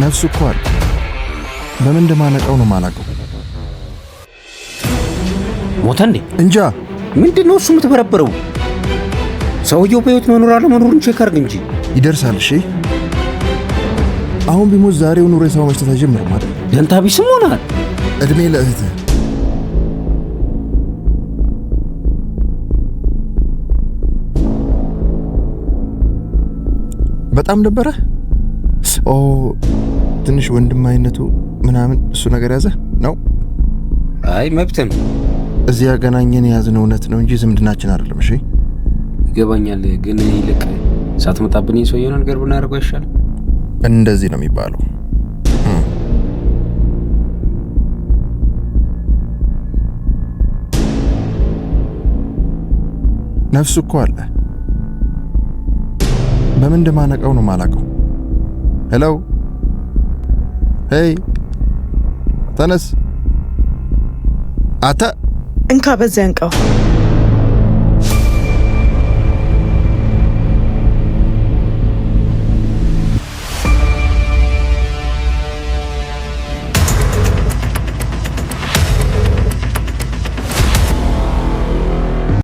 ነፍሱ እኮ አለ። በምን እንደማነቀው ነው ማላቀው። ሞተ እንዴ? እንጃ። ምንድነው እሱ የምትበረበረው? ሰውየው በህይወት መኖር አለመኖሩን ቼክ አድርግ እንጂ። ይደርሳል። እሺ አሁን ቢሞት ዛሬውኑ ሬሳው መሽተት አይጀምርም አይደል? ደንታ ቢስም ሆናል። እድሜ ለእህትህ። በጣም ደበረ። ኦ ትንሽ ወንድማይነቱ ምናምን እሱ ነገር ያዘ ነው። አይ መብት ነው። እዚህ ያገናኘን የያዝነው እውነት ነው እንጂ ዝምድናችን አይደለም። እሺ ይገባኛል። ግን ይልቅ ሳትመጣብኝ ሰውየው ነገር ብናደርገው አይሻልም? እንደዚህ ነው የሚባለው። ነፍሱ እኮ አለ። በምን እንደማነቀው ነው ማላቀው። ሄሎ ሄይ ተነስ አታ እንካ በዚያ እንቀው